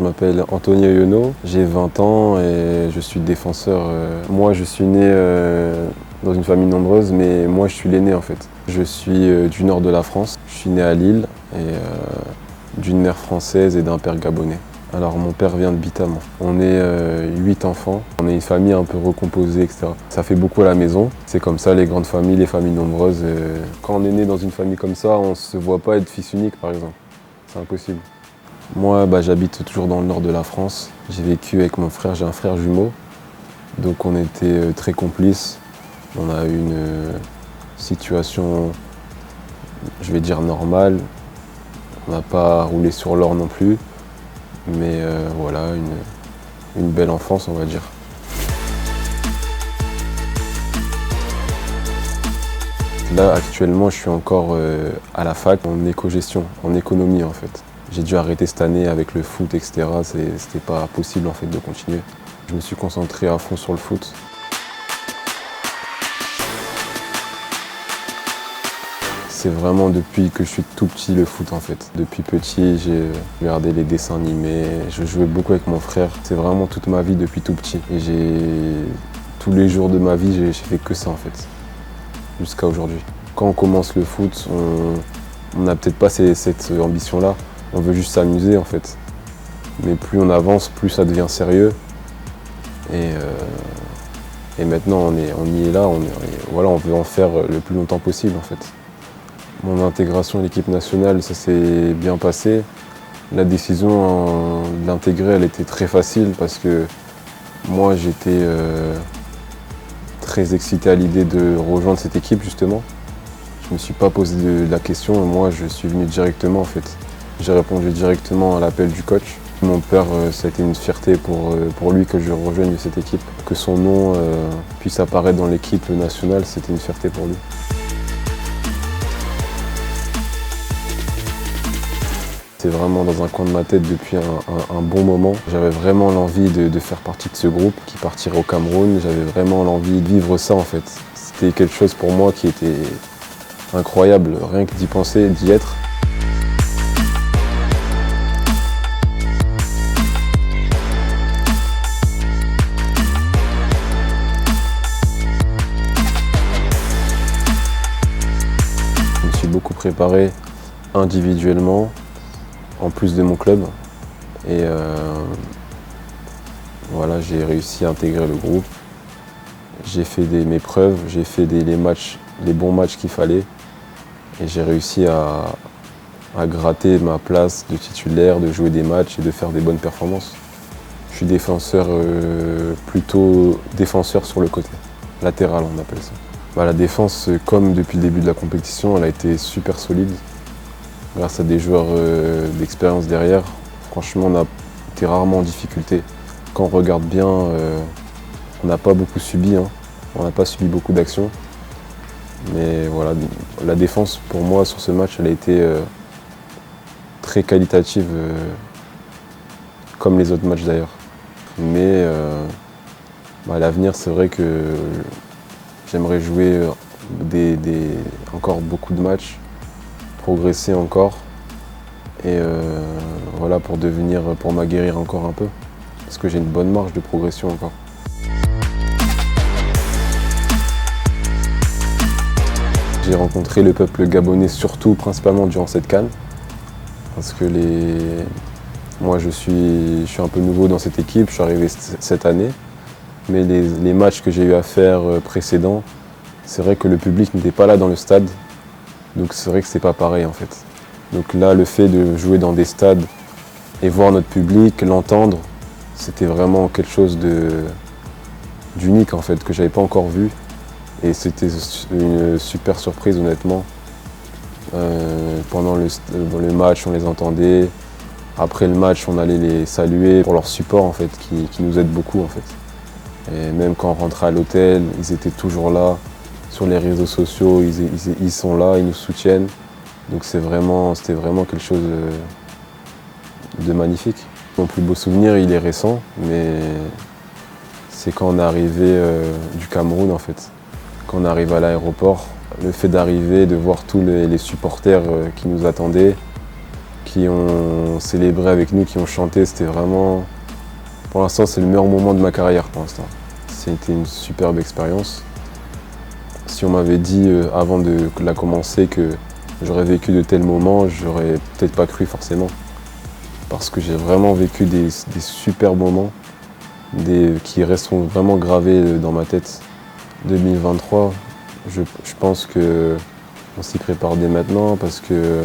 Je m'appelle Anthony Oyono, j'ai 20 ans et je suis défenseur. Moi, je suis né dans une famille nombreuse, mais moi, je suis l'aîné en fait. Je suis du nord de la France. Je suis né à Lille et d'une mère française et d'un père gabonais. Alors, mon père vient de Bitam. On est 8 enfants. On est une famille un peu recomposée, etc. Ça fait beaucoup à la maison. C'est comme ça, les grandes familles, les familles nombreuses. Quand on est né dans une famille comme ça, on ne se voit pas être fils unique, par exemple. C'est impossible. Moi, j'habite toujours dans le nord de la France. J'ai vécu avec mon frère, j'ai un frère jumeau. Donc on était très complices. On a eu une situation, je vais dire, normale. On n'a pas roulé sur l'or non plus. Mais voilà, une belle enfance, on va dire. Là, actuellement, je suis encore à la fac en éco-gestion, en économie en fait. J'ai dû arrêter cette année avec le foot, etc. C'était pas possible en fait de continuer. Je me suis concentré à fond sur le foot. C'est vraiment depuis que je suis tout petit le foot en fait. Depuis petit, j'ai regardé les dessins animés, je jouais beaucoup avec mon frère. C'est vraiment toute ma vie depuis tout petit. Et tous les jours de ma vie, j'ai fait que ça en fait, jusqu'à aujourd'hui. Quand on commence le foot, on n'a peut-être pas cette ambition-là. On veut juste s'amuser en fait. Mais plus on avance, plus ça devient sérieux. Et maintenant, on y est là, voilà, on veut en faire le plus longtemps possible en fait. Mon intégration à l'équipe nationale, ça s'est bien passé. La décision de l'intégrer, elle était très facile parce que moi, j'étais très excité à l'idée de rejoindre cette équipe justement. Je ne me suis pas posé la question, moi je suis venu directement en fait. J'ai répondu directement à l'appel du coach. Mon père, ça a été une fierté pour lui que je rejoigne cette équipe. Que son nom puisse apparaître dans l'équipe nationale, c'était une fierté pour lui. C'est vraiment dans un coin de ma tête depuis un bon moment. J'avais vraiment l'envie de faire partie de ce groupe qui partirait au Cameroun. J'avais vraiment l'envie de vivre ça en fait. C'était quelque chose pour moi qui était incroyable, rien que d'y penser, d'y être. Je me suis beaucoup préparé individuellement, en plus de mon club. Et voilà, j'ai réussi à intégrer le groupe. J'ai fait mes preuves, j'ai fait les bons matchs qu'il fallait. Et j'ai réussi à gratter ma place de titulaire, de jouer des matchs et de faire des bonnes performances. Je suis défenseur, plutôt défenseur sur le côté, latéral on appelle ça. La défense, comme depuis le début de la compétition, elle a été super solide. Grâce à des joueurs d'expérience derrière, franchement on a été rarement en difficulté. Quand on regarde bien, on n'a pas beaucoup subi, hein. On n'a pas subi beaucoup d'actions. Mais voilà, la défense pour moi sur ce match, elle a été très qualitative, comme les autres matchs d'ailleurs. Mais à l'avenir, c'est vrai que j'aimerais jouer encore beaucoup de matchs, progresser encore, et voilà, pour m'aguerrir encore un peu, parce que j'ai une bonne marge de progression encore. J'ai rencontré le peuple gabonais surtout, principalement durant cette CAN, parce que moi je suis un peu nouveau dans cette équipe, je suis arrivé cette année, mais les matchs que j'ai eu à faire précédents, c'est vrai que le public n'était pas là dans le stade, donc c'est vrai que c'est pas pareil en fait. Donc là, le fait de jouer dans des stades et voir notre public, l'entendre, c'était vraiment quelque chose d'unique en fait, que j'avais pas encore vu. Et c'était une super surprise honnêtement. Pendant le match, on les entendait. Après le match, on allait les saluer pour leur support en fait, qui nous aide beaucoup en fait. Et même quand on rentrait à l'hôtel, ils étaient toujours là. Sur les réseaux sociaux, ils sont là, ils nous soutiennent. Donc c'était vraiment quelque chose de magnifique. Mon plus beau souvenir, il est récent, mais c'est quand on est arrivé du Cameroun en fait. Quand on arrive à l'aéroport, le fait d'arriver, de voir tous les supporters qui nous attendaient, qui ont célébré avec nous, qui ont chanté. C'était vraiment, pour l'instant, c'est le meilleur moment de ma carrière pour l'instant. C'était une superbe expérience. Si on m'avait dit avant de la commencer que j'aurais vécu de tels moments, j'aurais peut-être pas cru forcément. Parce que j'ai vraiment vécu des super moments qui resteront vraiment gravés dans ma tête. 2023, je pense qu'on s'y prépare dès maintenant parce que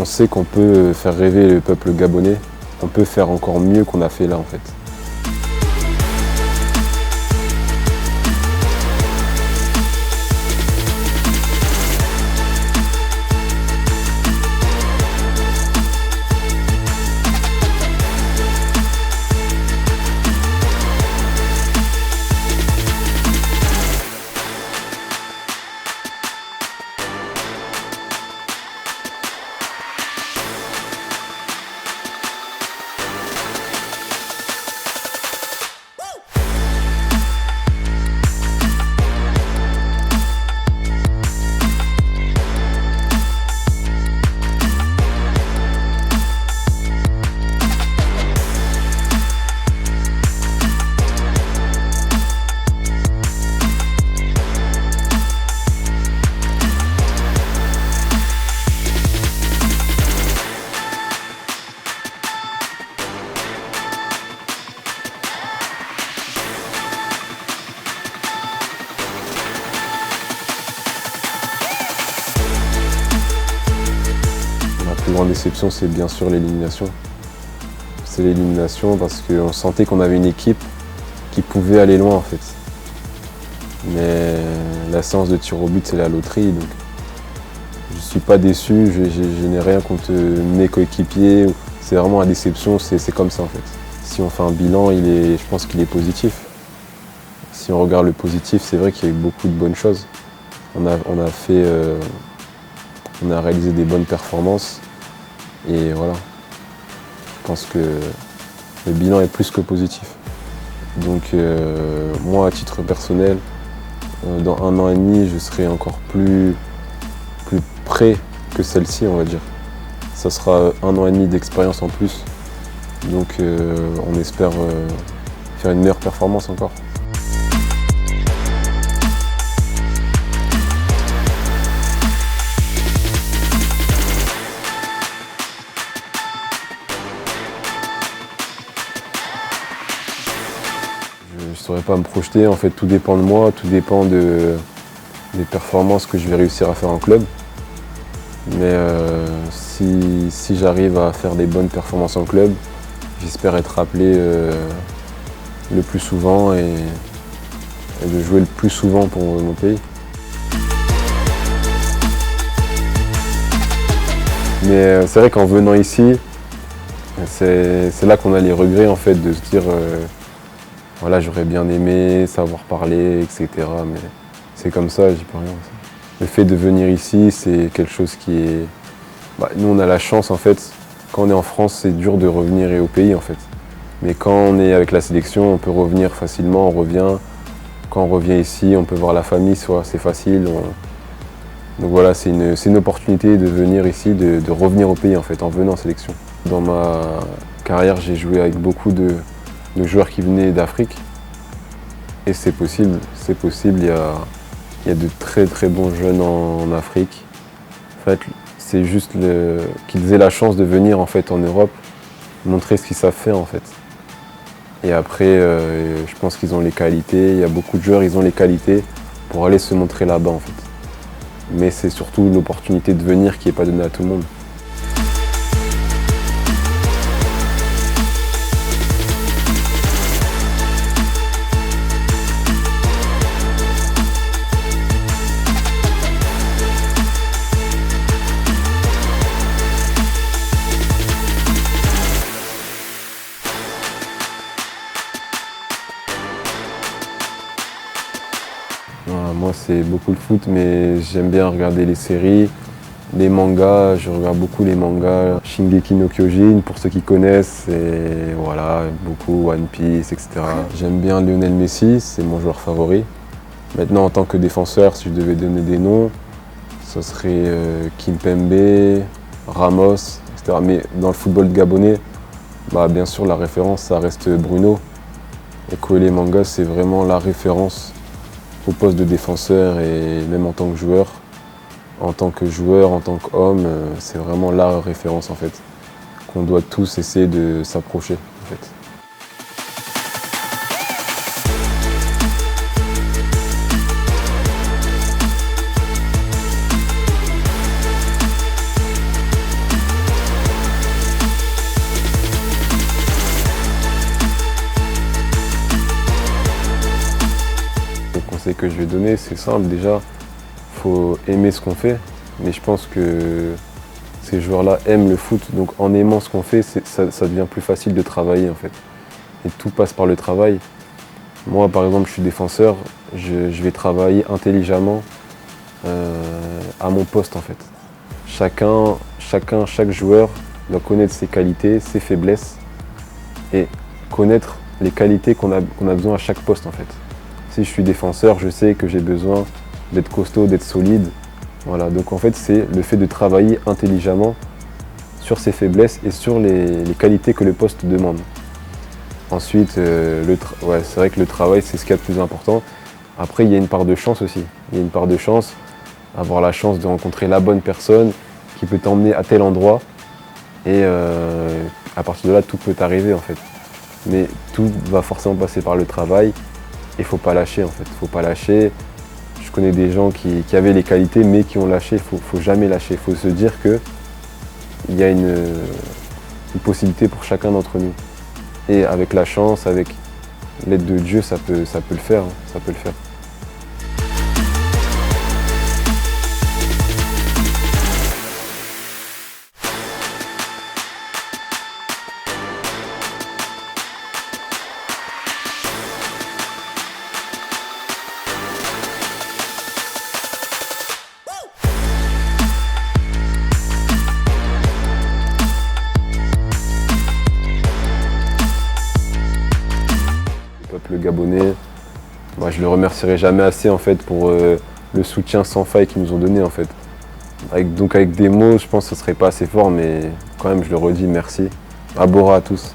on sait qu'on peut faire rêver le peuple gabonais. On peut faire encore mieux qu'on a fait là en fait. La plus grande déception, c'est bien sûr l'élimination. C'est l'élimination parce qu'on sentait qu'on avait une équipe qui pouvait aller loin en fait. Mais la séance de tir au but, c'est la loterie, donc je ne suis pas déçu, je n'ai rien contre mes coéquipiers. C'est vraiment la déception, c'est comme ça en fait. Si on fait un bilan, je pense qu'il est positif. Si on regarde le positif, c'est vrai qu'il y a eu beaucoup de bonnes choses. On a réalisé des bonnes performances et voilà. Je pense que le bilan est plus que positif. Donc moi, à titre personnel, dans 1 an et demi, je serai encore plus prêt que celle-ci, on va dire. Ça sera 1 an et demi d'expérience en plus. Donc on espère faire une meilleure performance encore. Je ne saurais pas me projeter, en fait tout dépend de moi, tout dépend des performances que je vais réussir à faire en club. Mais si j'arrive à faire des bonnes performances en club, j'espère être appelé le plus souvent et de jouer le plus souvent pour mon pays. Mais c'est vrai qu'en venant ici, c'est là qu'on a les regrets en fait de se dire voilà, j'aurais bien aimé savoir parler, etc. Mais c'est comme ça, j'y peux rien. Le fait de venir ici, c'est quelque chose qui est... nous, on a la chance, en fait, quand on est en France, c'est dur de revenir au pays, en fait. Mais quand on est avec la sélection, on peut revenir facilement, on revient. Quand on revient ici, on peut voir la famille, c'est facile. Donc voilà, c'est une opportunité de venir ici, de revenir au pays, en fait, en venant en sélection. Dans ma carrière, j'ai joué avec beaucoup de joueurs qui venaient d'Afrique. Et c'est possible, il y a de très très bons jeunes en Afrique. En fait, c'est juste qu'ils aient la chance de venir en fait en Europe, montrer ce qu'ils savent faire en fait. Et après, je pense qu'ils ont les qualités. Il y a beaucoup de joueurs, ils ont les qualités pour aller se montrer là-bas en fait. Mais c'est surtout l'opportunité de venir qui n'est pas donnée à tout le monde. Moi, c'est beaucoup le foot, mais j'aime bien regarder les séries, les mangas. Je regarde beaucoup les mangas. Shingeki no Kyojin, pour ceux qui connaissent, et voilà, beaucoup One Piece, etc. J'aime bien Lionel Messi, c'est mon joueur favori. Maintenant, en tant que défenseur, si je devais donner des noms, ce serait Kimpembe, Ramos, etc. Mais dans le football gabonais, bien sûr, la référence, ça reste Bruno. Et Koélé Manga, c'est vraiment la référence au poste de défenseur et même en tant que joueur. En tant que joueur, en tant qu'homme, c'est vraiment la référence en fait, qu'on doit tous essayer de s'approcher en fait. Le conseil que je vais donner, c'est simple déjà. Il faut aimer ce qu'on fait, mais je pense que ces joueurs-là aiment le foot, donc en aimant ce qu'on fait, ça devient plus facile de travailler en fait. Et tout passe par le travail. Moi par exemple, je suis défenseur, je vais travailler intelligemment à mon poste en fait. Chaque joueur doit connaître ses qualités, ses faiblesses et connaître les qualités qu'on a besoin à chaque poste en fait. Si je suis défenseur, je sais que j'ai besoin d'être costaud, d'être solide. Voilà, donc en fait c'est le fait de travailler intelligemment sur ses faiblesses et sur les qualités que le poste demande. Ensuite, c'est vrai que le travail c'est ce qu'il y a de plus important. Après il y a une part de chance aussi. Il y a une part de chance, avoir la chance de rencontrer la bonne personne qui peut t'emmener à tel endroit et à partir de là tout peut arriver en fait. Mais tout va forcément passer par le travail et il ne faut pas lâcher en fait. Faut pas lâcher. Je connais des gens qui avaient les qualités mais qui ont lâché. Il ne faut jamais lâcher. Il faut se dire qu'il y a une possibilité pour chacun d'entre nous. Et avec la chance, avec l'aide de Dieu, ça peut le faire. Ça peut le faire. Le peuple gabonais, je le remercierai jamais assez en fait pour le soutien sans faille qu'ils nous ont donné en fait. Donc avec des mots, je pense que ce serait pas assez fort, mais quand même je le redis, merci. Abora à tous.